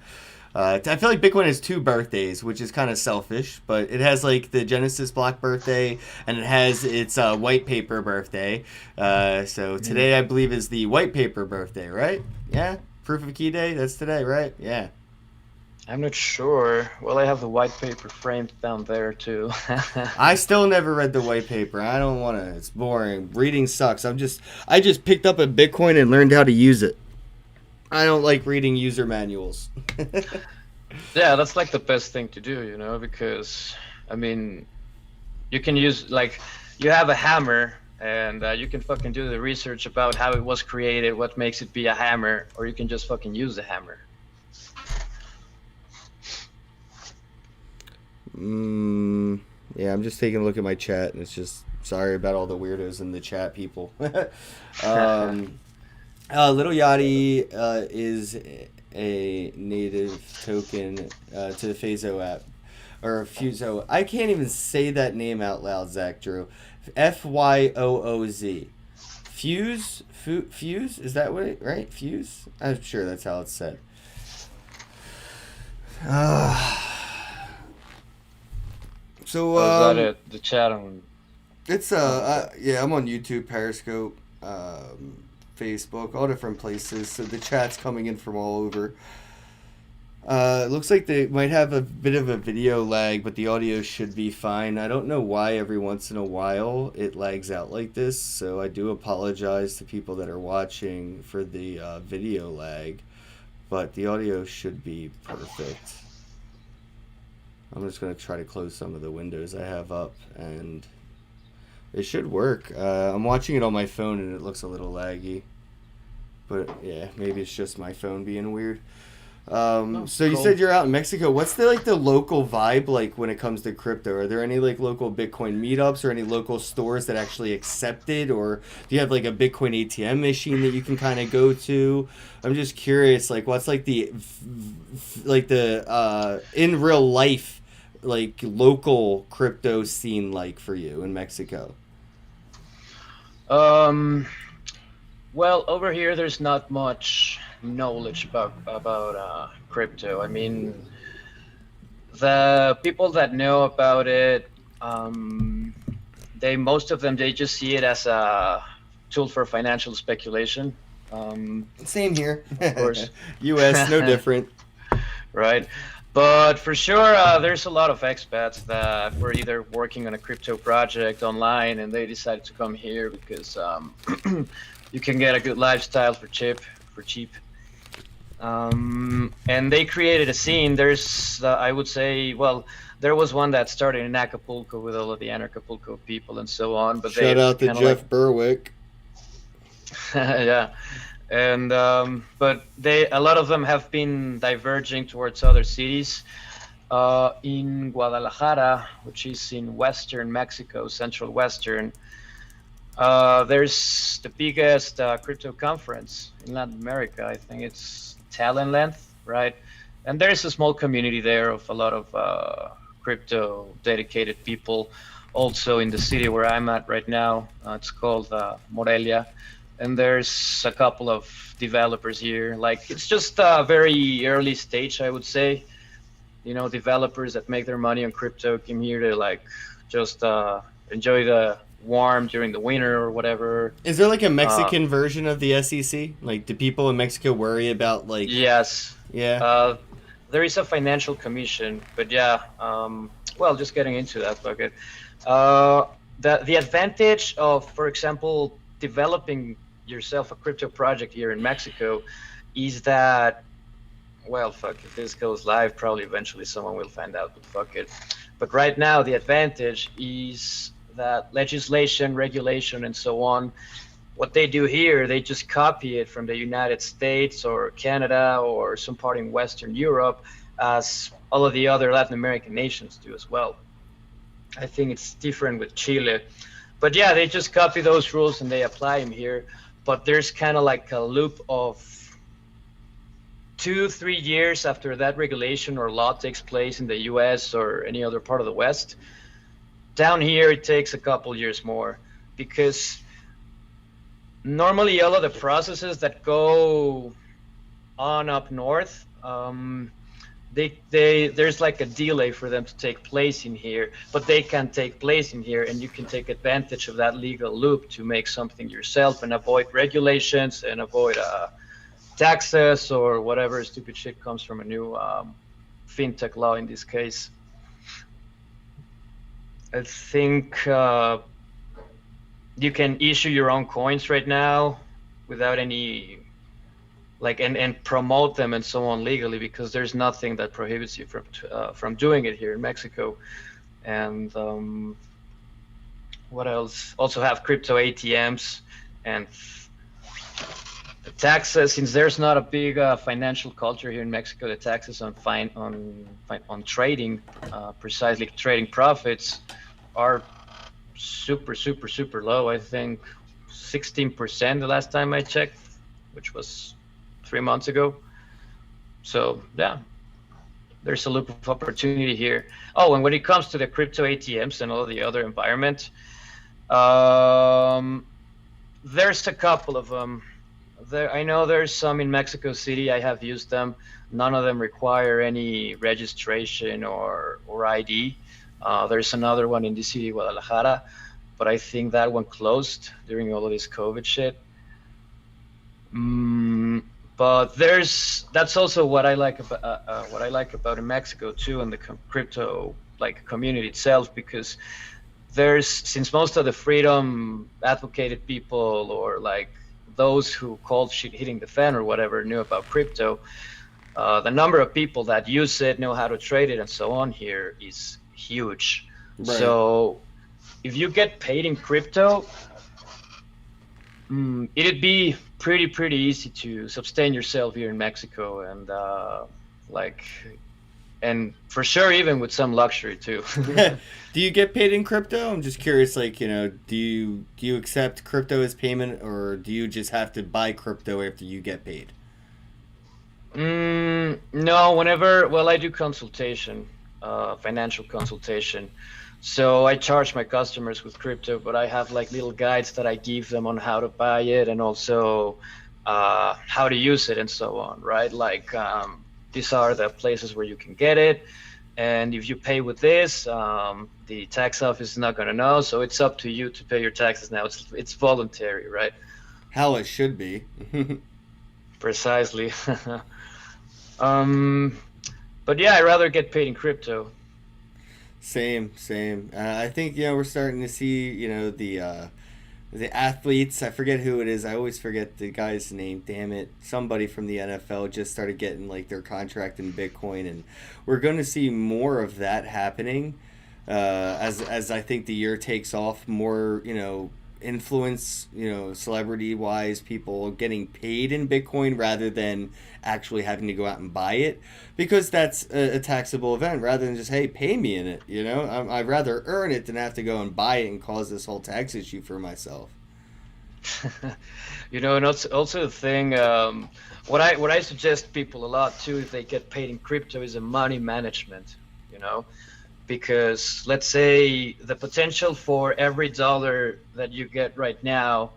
Speaker 2: I feel like Bitcoin has 2 birthdays, which is kind of selfish, but it has like the Genesis block birthday, and it has its white paper birthday. So today, I believe, is the white paper birthday, right? Yeah? Proof of key day? That's today, right? Yeah.
Speaker 3: I'm not sure. Well, I have the white paper framed down there too.
Speaker 2: I still never read the white paper. I don't want to. It's boring. Reading sucks. I just picked up a Bitcoin and learned how to use it. I don't like reading user manuals.
Speaker 3: Yeah, that's like the best thing to do, you know, because I mean, you can use, like, you have a hammer and you can fucking do the research about how it was created, what makes it be a hammer, or you can just fucking use the hammer.
Speaker 2: Yeah, I'm just taking a look at my chat, and it's just, sorry about all the weirdos in the chat, people. Little Yachty is a native token to the Phaso app, or Fuso. I can't even say that name out loud, Zach Drew. Fyooz. Fuse? Fuse? Is that what it, right? Fuse? I'm sure that's how it's said. So,
Speaker 3: is that it? The chat on...
Speaker 2: It's, yeah, I'm on YouTube, Periscope, Facebook, all different places. So the chat's coming in from all over. It looks like they might have a bit of a video lag, but the audio should be fine. I don't know why every once in a while it lags out like this, so I do apologize to people that are watching for the video lag. but the audio should be perfect. I'm just going to try to close some of the windows I have up, and it should work. I'm watching it on my phone, and it looks a little laggy. But, yeah, maybe it's just my phone being weird. So you said you're out in Mexico. What's the local vibe like when it comes to crypto? Are there any local Bitcoin meetups or any local stores that actually accept it, or do you have a Bitcoin ATM machine that you can kind of go to? I'm just curious, what's the in real life local crypto scene like for you in Mexico?
Speaker 3: Well, over here there's not much knowledge about crypto. I mean, the people that know about it, most of them just see it as a tool for financial speculation.
Speaker 2: Same here.
Speaker 3: Of course.
Speaker 2: US, no different.
Speaker 3: Right. But for sure, there's a lot of expats that were either working on a crypto project online and they decided to come here because you can get a good lifestyle for cheap. And they created a scene. There's, I would say, well, there was one that started in Acapulco with all of the Acapulco people and so on. But
Speaker 2: shout out to Jeff Berwick.
Speaker 3: Yeah. And but a lot of them have been diverging towards other cities. In Guadalajara, which is in western Mexico, central western, there's the biggest crypto conference in Latin America. I think it's Talent, right? And there's a small community there of a lot of crypto dedicated people. Also in the city where I'm at right now, it's called Morelia. And there's a couple of developers here. It's just a very early stage, I would say. Developers that make their money on crypto came here to just enjoy the warm during the winter or whatever.
Speaker 2: Is there a Mexican version of the SEC? Do people in Mexico worry about
Speaker 3: Yes.
Speaker 2: Yeah.
Speaker 3: There is a financial commission, but yeah. Well, just getting into that bucket. The advantage of, for example, developing yourself a crypto project here in Mexico is that, well, fuck, if this goes live, probably eventually someone will find out, but fuck it. But right now, the advantage is that legislation, regulation, and so on, what they do here, they just copy it from the United States or Canada or some part in Western Europe, as all of the other Latin American nations do as well. I think it's different with Chile. But yeah, they just copy those rules and they apply them here. But there's kind of a loop of 2-3 years after that regulation or law takes place in the US or any other part of the West. Down here, it takes a couple years more, because normally all of the processes that go on up north, there's a delay for them to take place in here, but they can take place in here, and you can take advantage of that legal loop to make something yourself and avoid regulations and avoid taxes or whatever stupid shit comes from a new fintech law in this case. I think you can issue your own coins right now without any and promote them and so on legally, because there's nothing that prohibits you from doing it here in Mexico. And what else? Also have crypto ATMs, and the taxes, since there's not a big financial culture here in Mexico, the taxes on trading, precisely trading profits, are super low. I think 16% the last time I checked, which was 3 months ago. So yeah, there's a loop of opportunity here. Oh, and when it comes to the crypto ATMs and all the other environment, there's a couple of them. I know there's some in Mexico City. I have used them. None of them require any registration or ID. There's another one in the city of Guadalajara, but I think that one closed during all of this COVID shit. But that's also what I like about in Mexico too, and the crypto community itself, because since most of the freedom advocated people or those who called shit hitting the fan or whatever knew about crypto, the number of people that use it, know how to trade it, and so on here is huge. Right. So if you get paid in crypto, it'd be pretty easy to sustain yourself here in Mexico, and and for sure even with some luxury too.
Speaker 2: Do you get paid in crypto? I'm just curious, like, do you accept crypto as payment, or do you just have to buy crypto after you get paid?
Speaker 3: No, I do consultation, financial consultation. So I charge my customers with crypto, but I have like little guides that I give them on how to buy it, and also how to use it and so on, right? Like these are the places where you can get it, and if you pay with this, the tax office is not going to know, so it's up to you to pay your taxes now. It's voluntary, right? How
Speaker 2: it should be.
Speaker 3: Precisely. But yeah, I'd rather get paid in crypto.
Speaker 2: Same. I think we're starting to see the athletes. I forget who it is. I always forget the guy's name. Damn it! Somebody from the NFL just started getting like their contract in Bitcoin, and we're going to see more of that happening as I think the year takes off. More influence, celebrity wise, people getting paid in Bitcoin rather than actually having to go out and buy it, because that's a taxable event rather than just, hey, pay me in it. I'd rather earn it than have to go and buy it and cause this whole tax issue for myself.
Speaker 3: And also the thing, what I suggest people a lot too, if they get paid in crypto, is a money management, because let's say the potential for every dollar that you get right now,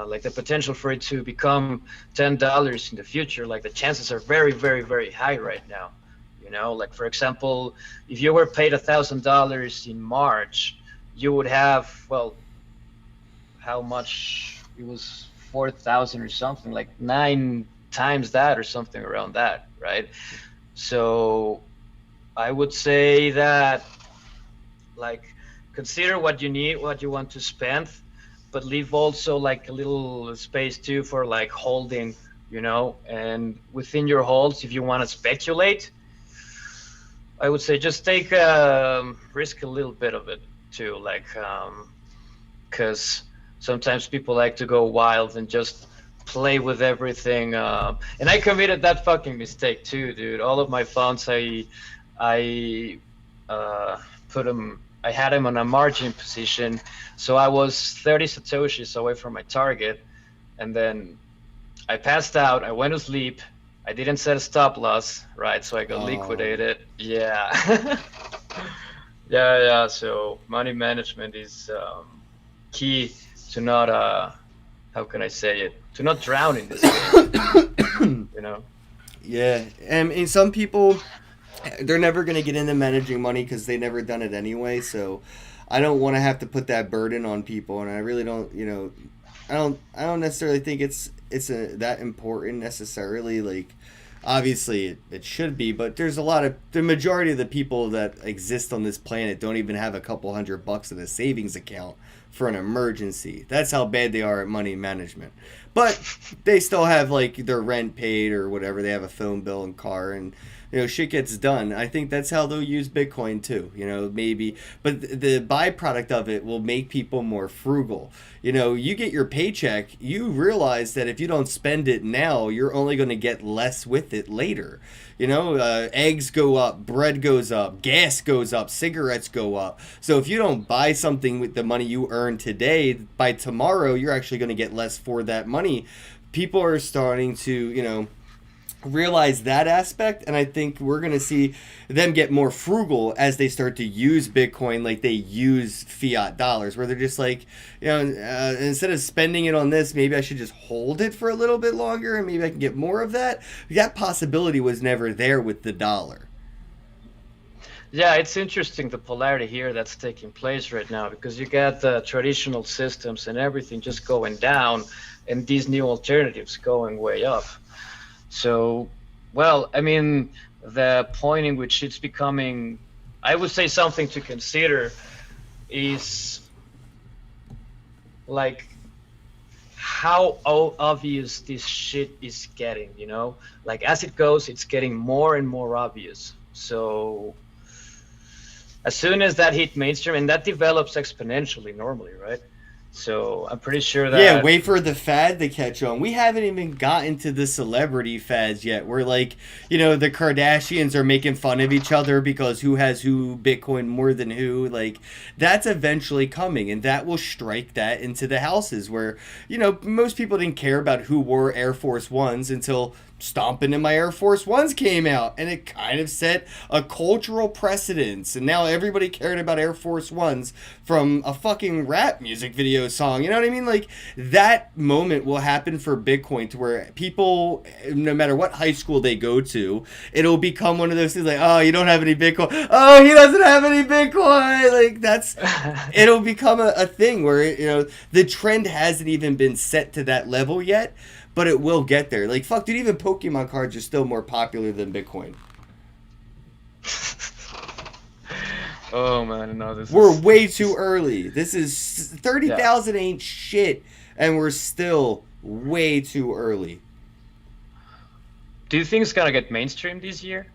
Speaker 3: like the potential for it to become $10 in the future, like the chances are very, very, very high right now. Like for example, if you were paid $1,000 in March, you would have, how much? It was 4,000 or something, like 9 times that or something around that, right? So I would say that, like, consider what you need, what you want to spend, but leave also like a little space too for like holding, and within your holds, if you want to speculate, I would say just take risk a little bit of it too, like, because sometimes people like to go wild and just play with everything, and I committed that fucking mistake too, dude. All of my funds, I had them on a margin position, so I was 30 satoshis away from my target, and then I passed out. I went to sleep. I didn't set a stop loss, right? So I got liquidated. Yeah. yeah. So money management is key to not how can I say it? To not drown in this game.
Speaker 2: Yeah, and some people, they're never going to get into managing money because they never done it anyway. So I don't want to have to put that burden on people, and I really don't. I don't necessarily think it's that important necessarily. Like, obviously it should be, but there's the majority of the people that exist on this planet don't even have a couple $100 in a savings account for an emergency. That's how bad they are at money management. But they still have like their rent paid or whatever. They have a phone bill and car, and shit gets done. I think that's how they'll use Bitcoin too, maybe. But the byproduct of it will make people more frugal. You get your paycheck, you realize that if you don't spend it now, you're only going to get less with it later. Eggs go up, bread goes up, gas goes up, cigarettes go up. So if you don't buy something with the money you earn today, by tomorrow, you're actually going to get less for that money. People are starting to, realize that aspect, and I think we're going to see them get more frugal as they start to use Bitcoin like they use fiat dollars, where they're just like, instead of spending it on this, maybe I should just hold it for a little bit longer and maybe I can get more of that. That possibility was never there with the dollar.
Speaker 3: Yeah, it's interesting, the polarity here that's taking place right now, because you got the traditional systems and everything just going down and these new alternatives going way up. So, the point in which it's becoming, I would say, something to consider is like how obvious this shit is getting, you know? Like as it goes, it's getting more and more obvious. So as soon as that hit mainstream, and that develops exponentially normally, right? So I'm pretty sure that...
Speaker 2: Yeah, wait for the fad to catch on. We haven't even gotten to the celebrity fads yet. We're like, you know, the Kardashians are making fun of each other because who has who Bitcoin more than who. Like, that's eventually coming, and that will strike that into the houses where, you know, most people didn't care about who wore Air Force Ones until Stomping in My Air Force Ones came out, and it kind of set a cultural precedence, and now everybody cared about Air Force Ones from a fucking rap music video song. You know what I mean? Like, that moment will happen for Bitcoin to where people, no matter what high school they go to, it'll become one of those things like, oh, you don't have any Bitcoin, oh, he doesn't have any Bitcoin. Like, that's it'll become a thing where, you know, the trend hasn't even been set to that level yet, but it will get there. Like, fuck, dude, even Pokemon cards are still more popular than Bitcoin.
Speaker 3: Oh, man, no,
Speaker 2: we're way too early. This is 30,000 ain't shit, and we're still way too early.
Speaker 3: Do you think it's gonna get mainstream this year?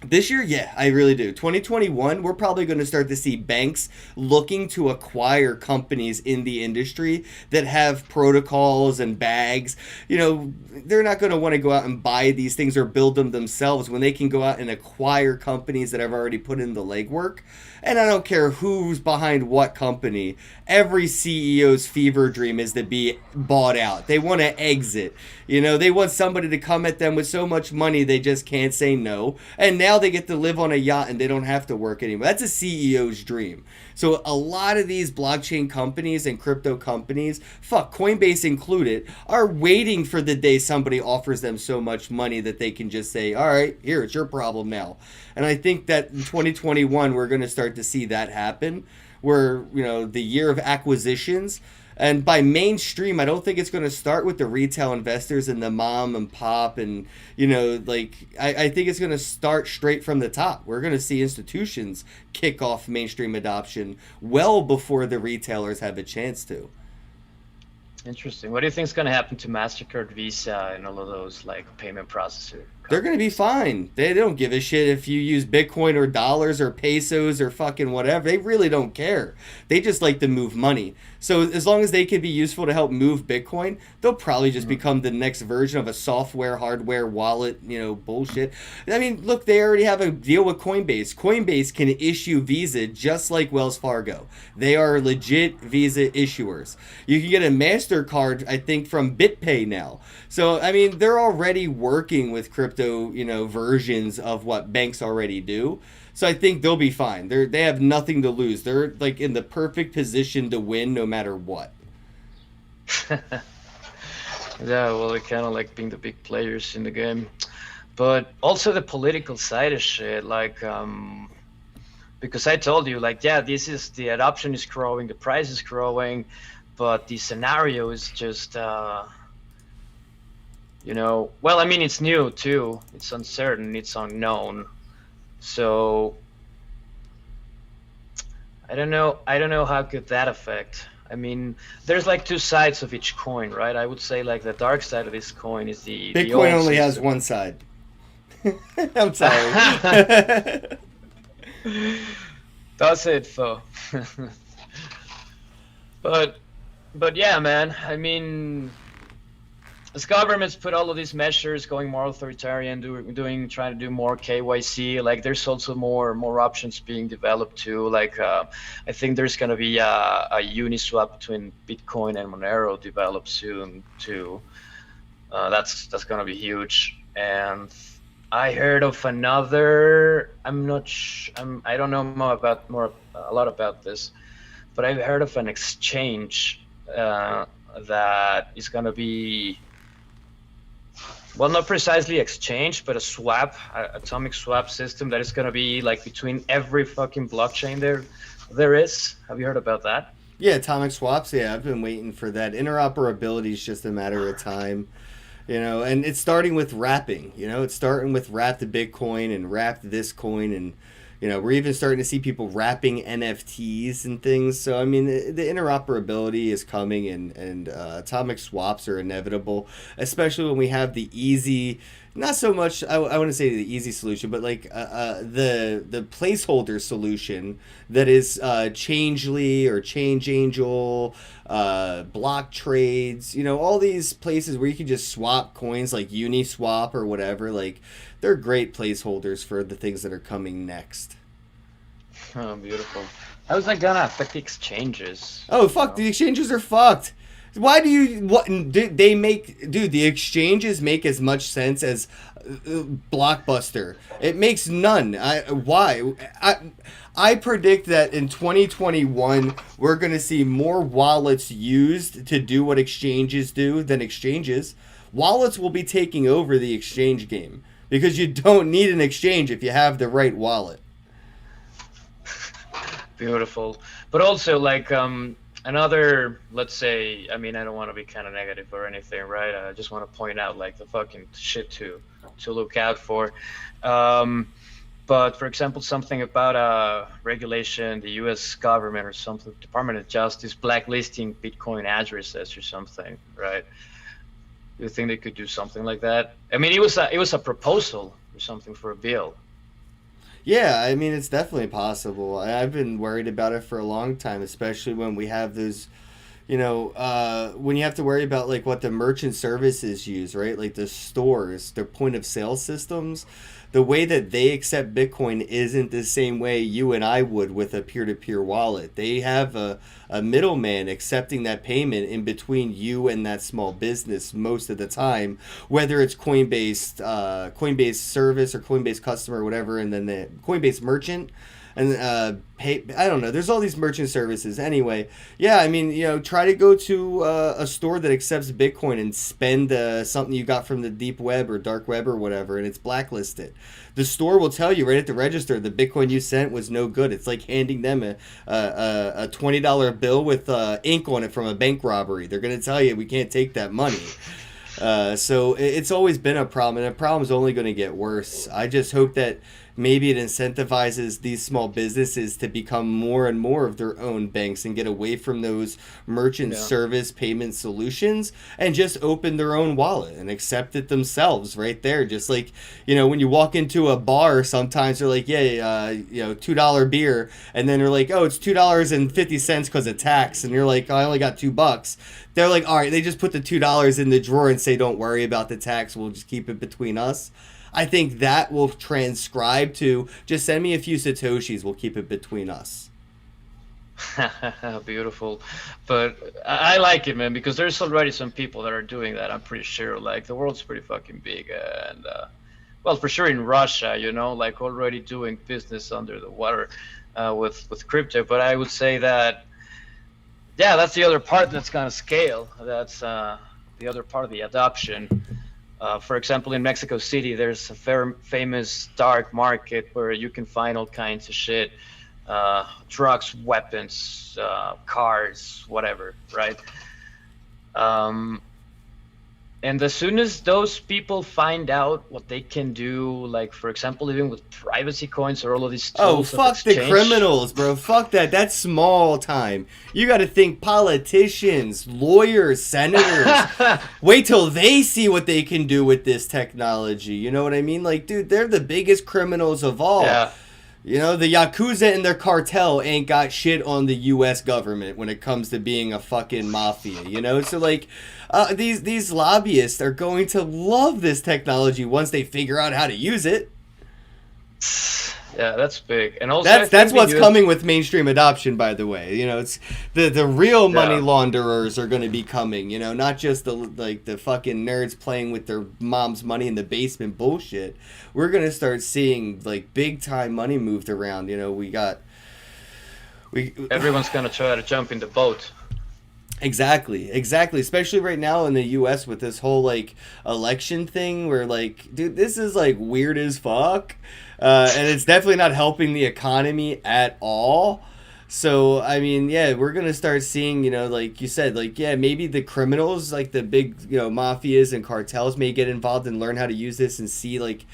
Speaker 2: This year, yeah, I really do. 2021, we're probably going to start to see banks looking to acquire companies in the industry that have protocols and bags. You know, they're not going to want to go out and buy these things or build them themselves when they can go out and acquire companies that have already put in the legwork. And I don't care who's behind what company. Every CEO's fever dream is to be bought out. They want to exit. You know, they want somebody to come at them with so much money they just can't say no. And now they get to live on a yacht and they don't have to work anymore. That's a CEO's dream. So a lot of these blockchain companies and crypto companies, fuck, Coinbase included, are waiting for the day somebody offers them so much money that they can just say, all right, here, it's your problem now. And I think that in 2021, we're going to start to see that happen, where, you know, the year of acquisitions. And by mainstream, I don't think it's going to start with the retail investors and the mom and pop. And, you know, like, I think it's going to start straight from the top. We're going to see institutions kick off mainstream adoption well before the retailers have a chance to.
Speaker 3: Interesting. What do you think is going to happen to MasterCard, Visa, and all of those, like, payment processor?
Speaker 2: They're going to be fine. They don't give a shit if you use Bitcoin or dollars or pesos or fucking whatever. They really don't care. They just like to move money. So as long as they can be useful to help move Bitcoin, they'll probably just become the next version of a software, hardware, wallet, you know, bullshit. I mean, look, they already have a deal with Coinbase. Coinbase can issue Visa just like Wells Fargo. They are legit Visa issuers. You can get a MasterCard, I think, from BitPay now. So, I mean, they're already working with crypto, you know, versions of what banks already do. So I think they'll be fine. They have nothing to lose. They're like in the perfect position to win no matter what.
Speaker 3: Yeah, well, they're kind of like being the big players in the game. But also the political side of shit, like, because I told you, like, yeah, the adoption is growing, the price is growing, but the scenario is just, you know, well, I mean, it's new too. It's uncertain, it's unknown. So I don't know how could that affect. I mean, there's like two sides of each coin, right? I would say like the dark side of this coin is the
Speaker 2: Bitcoin only has one side. I'm sorry.
Speaker 3: That's it, though. But yeah, man. I mean, as governments put all of these measures going more authoritarian, trying to do more KYC, like there's also more options being developed too. Like I think there's gonna be a Uniswap between Bitcoin and Monero developed soon too. That's gonna be huge. And I heard of another. I don't know a lot about this, but I've heard of an exchange that is gonna be. Well, not precisely exchange, but a swap, atomic swap system that is going to be like between every fucking blockchain there is. Have you heard about that?
Speaker 2: Yeah, atomic swaps. Yeah, I've been waiting for that. Interoperability is just a matter of time, you know, and it's starting with wrapping, you know, it's starting with wrap the Bitcoin and wrap this coin and we're even starting to see people wrapping NFTs and things. So I mean, the interoperability is coming, and atomic swaps are inevitable, especially when we have the easy. Not so much, I wouldn't say the easy solution, but like the placeholder solution that is Changely or Change Angel, block trades, all these places where you can just swap coins like Uniswap or whatever. Like, they're great placeholders for the things that are coming next.
Speaker 3: Oh, beautiful. How is that gonna affect the exchanges?
Speaker 2: Oh, fuck, the exchanges are fucked. Why do you, the exchanges make as much sense as Blockbuster. It makes none. Why? I predict that in 2021, we're going to see more wallets used to do what exchanges do than exchanges. Wallets will be taking over the exchange game because you don't need an exchange if you have the right wallet.
Speaker 3: Beautiful. But also, like, another, let's say, I mean, I don't want to be kind of negative or anything, right? I just want to point out, like, the fucking shit to look out for. But for example, something about regulation, the U.S. government or something, Department of Justice blacklisting Bitcoin addresses or something, right? Do you think they could do something like that? I mean, it was a proposal or something for a bill.
Speaker 2: Yeah, I mean, it's definitely possible. I've been worried about it for a long time, especially when we have those, when you have to worry about like what the merchant services use, right? Like the stores, their point of sale systems, the way that they accept Bitcoin isn't the same way you and I would with a peer-to-peer wallet. They have a middleman accepting that payment in between you and that small business most of the time, whether it's Coinbase service or Coinbase customer or whatever, and then the Coinbase merchant. And I don't know. There's all these merchant services. Anyway, yeah, I mean, try to go to a store that accepts Bitcoin and spend something you got from the deep web or dark web or whatever, and it's blacklisted. The store will tell you right at the register the Bitcoin you sent was no good. It's like handing them a $20 bill with ink on it from a bank robbery. They're going to tell you we can't take that money. So it's always been a problem, and the problem's only going to get worse. I just hope that maybe it incentivizes these small businesses to become more and more of their own banks and get away from those merchant service payment solutions and just open their own wallet and accept it themselves right there. Just like, when you walk into a bar, sometimes they're like, $2 beer. And then they're like, oh, it's $2.50 because of tax. And you're like, oh, I only got $2. They're like, all right, they just put the $2 in the drawer and say, don't worry about the tax. We'll just keep it between us. I think that will transcribe to just send me a few Satoshis. We'll keep it between us.
Speaker 3: Beautiful. But I like it, man, because there's already some people that are doing that. I'm pretty sure. Like, the world's pretty fucking big. And, well, for sure in Russia, like already doing business under the water with crypto. But I would say that, yeah, that's the other part that's going to scale. That's the other part of the adoption. For example, in Mexico City, there's a famous dark market where you can find all kinds of shit, drugs, weapons, cars, whatever, right? And as soon as those people find out what they can do, like, for example, even with privacy coins or all of these tools.
Speaker 2: Oh, fuck the criminals, bro. Fuck that. That's small time. You got to think politicians, lawyers, senators. Wait till they see what they can do with this technology. You know what I mean? Like, dude, they're the biggest criminals of all. Yeah. The Yakuza and their cartel ain't got shit on the U.S. government when it comes to being a fucking mafia, So, like, these lobbyists are going to love this technology once they figure out how to use it.
Speaker 3: Yeah, that's big. And also
Speaker 2: that's what's coming with mainstream adoption, by the way. It's the real money launderers are going to be coming, not just the fucking nerds playing with their mom's money in the basement bullshit. We're going to start seeing like big time money moved around.
Speaker 3: Everyone's going to try to jump in the boat.
Speaker 2: Exactly. Especially right now in the U.S. with this whole like election thing where like, dude, this is like weird as fuck. And it's definitely not helping the economy at all. So, I mean, yeah, we're going to start seeing, like you said, like, yeah, maybe the criminals, like the big, mafias and cartels may get involved and learn how to use this and see, like,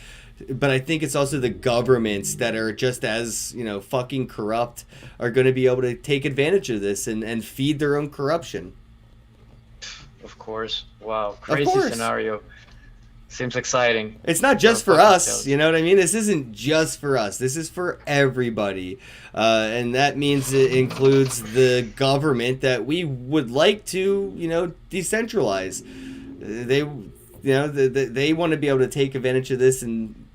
Speaker 2: but I think it's also the governments that are just as, you know, fucking corrupt are going to be able to take advantage of this and feed their own corruption.
Speaker 3: Of course. Wow. Crazy scenario. Seems exciting.
Speaker 2: It's not just for us, you know what I mean? This isn't just for us. This is for everybody. And that means it includes the government that we would like to, you know, decentralize. They, you know, they want to be able to take advantage of this and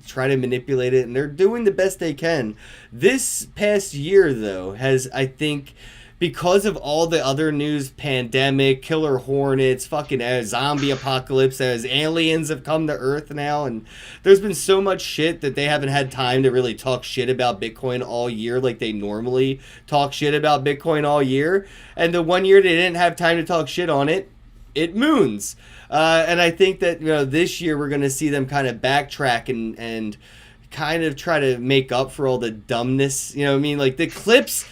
Speaker 2: try to manipulate it, and they're doing the best they can. This past year, though, has, I think, because of all the other news, pandemic, killer hornets, fucking zombie apocalypse, as aliens have come to Earth now, and there's been so much shit that they haven't had time to really talk shit about Bitcoin all year like they normally talk shit about Bitcoin all year. And the 1 year they didn't have time to talk shit on it, it moons. And I think that, you know, this year we're going to see them kind of backtrack and kind of try to make up for all the dumbness, you know what I mean? Like the clips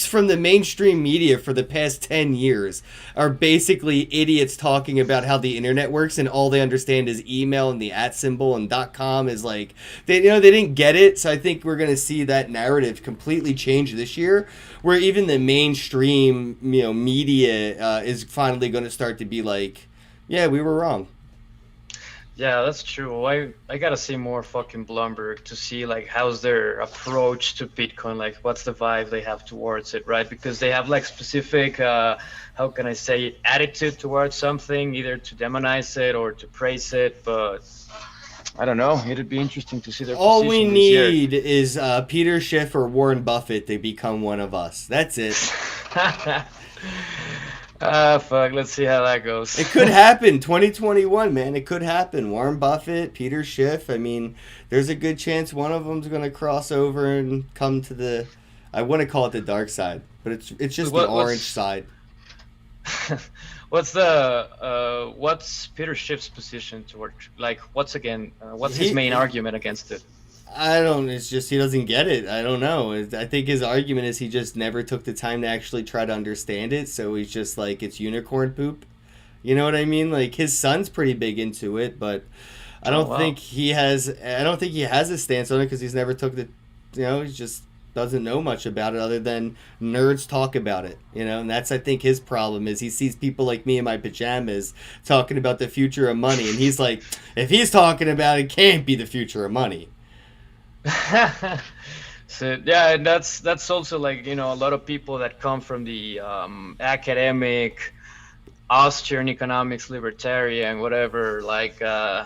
Speaker 2: from the mainstream media for the past 10 years are basically idiots talking about how the internet works, and all they understand is email and the @ symbol, and .com is like, they didn't get it. So I think we're going to see that narrative completely change this year, where even the mainstream, you know, media is finally going to start to be like, yeah, we were wrong.
Speaker 3: Yeah, that's true. I gotta see more fucking Bloomberg to see like how's their approach to Bitcoin, like what's the vibe they have towards it, right? Because they have like specific, how can I say, attitude towards something, either to demonize it or to praise it. But I don't know. It'd be interesting to see their
Speaker 2: all
Speaker 3: position
Speaker 2: we
Speaker 3: this
Speaker 2: need is Peter Schiff or Warren Buffett to become one of us. That's it.
Speaker 3: Fuck, let's see how that goes.
Speaker 2: It could happen. 2021, man. It could happen. Warren Buffett, Peter Schiff. I mean, there's a good chance one of them's going to cross over and come to the, I want to call it the dark side, but it's just the orange side.
Speaker 3: What's Peter Schiff's position toward, like, what's his main argument against it?
Speaker 2: It's just he doesn't get it. I don't know. I think his argument is he just never took the time to actually try to understand it, so he's just like, it's unicorn poop. You know what I mean? Like, his son's pretty big into it, but I don't think he has a stance on it because he's never took the, you know, he just doesn't know much about it other than nerds talk about it, you know, and that's, I think, his problem is he sees people like me in my pajamas talking about the future of money, and he's like, if he's talking about it, it can't be the future of money.
Speaker 3: So yeah, and that's also like, you know, a lot of people that come from the academic Austrian economics, libertarian, whatever, like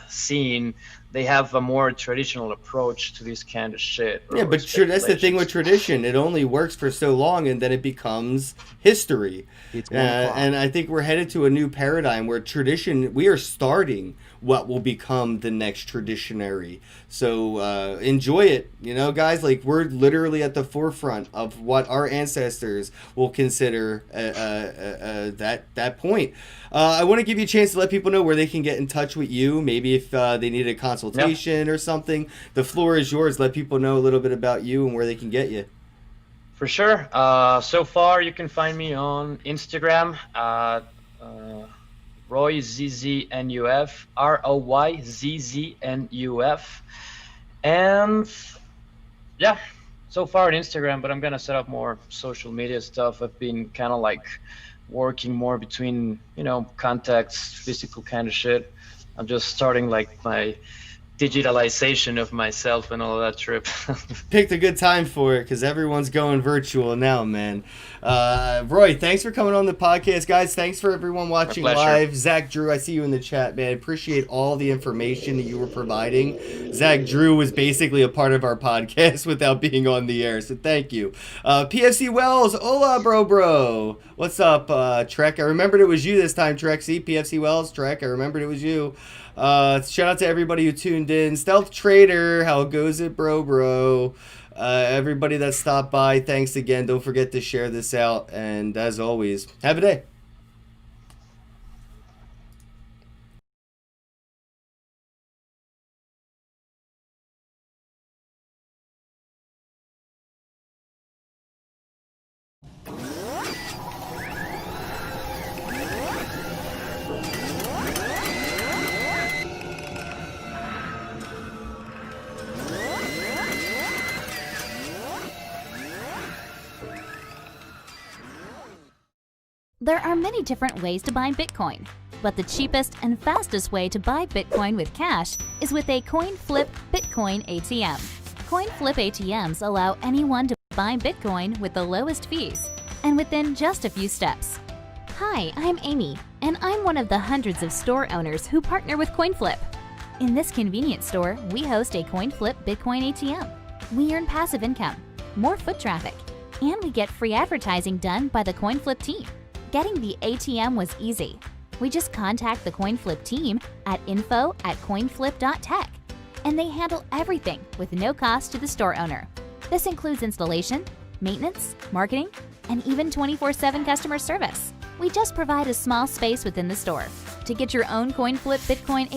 Speaker 3: scene, they have a more traditional approach to this kind of shit.
Speaker 2: Yeah, but that's the thing with tradition. It only works for so long, and then it becomes history. And I think we're headed to a new paradigm where tradition, we are starting what will become the next traditionary. So enjoy it, you know, guys. Like, we're literally at the forefront of what our ancestors will consider that point. I want to give you a chance to let people know where they can get in touch with you. Maybe if they need a consultation or something. The floor is yours. Let people know a little bit about you and where they can get you.
Speaker 3: For sure. So far, you can find me on Instagram at RoyZZNUF, ROYZZNUF. And yeah, so far on Instagram, but I'm gonna set up more social media stuff. I've been kind of like working more between, you know, contacts, physical kind of shit. I'm just starting like my digitalization of myself and all of that trip.
Speaker 2: Picked a good time for it because everyone's going virtual now, man. Roy, thanks for coming on the podcast, guys. Thanks for everyone watching live. Zach Drew, I see you in the chat, man. Appreciate all the information that you were providing. Zach Drew was basically a part of our podcast without being on the air, so thank you. PFC Wells, hola, bro. What's up, Trek? I remembered it was you this time, Trek. See, PFC Wells, Trek, I remembered it was you. Shout out to everybody who tuned in. Stealth Trader, how goes it, bro? Everybody that stopped by, thanks again. Don't forget to share this out. And as always, have a day.
Speaker 1: There are many different ways to buy Bitcoin, but the cheapest and fastest way to buy Bitcoin with cash is with a coin flip Bitcoin ATM. Coin flip ATMs allow anyone to buy Bitcoin with the lowest fees and within just a few steps. Hi, I'm Amy, and I'm one of the hundreds of store owners who partner with CoinFlip. In this convenient store, we host a CoinFlip Bitcoin ATM. We earn passive income, more foot traffic, and we get free advertising done by the CoinFlip team. Getting the ATM was easy. We just contact the CoinFlip team at info@coinflip.tech, and they handle everything with no cost to the store owner. This includes installation, maintenance, marketing, and even 24/7 customer service. We just provide a small space within the store. To get your own CoinFlip Bitcoin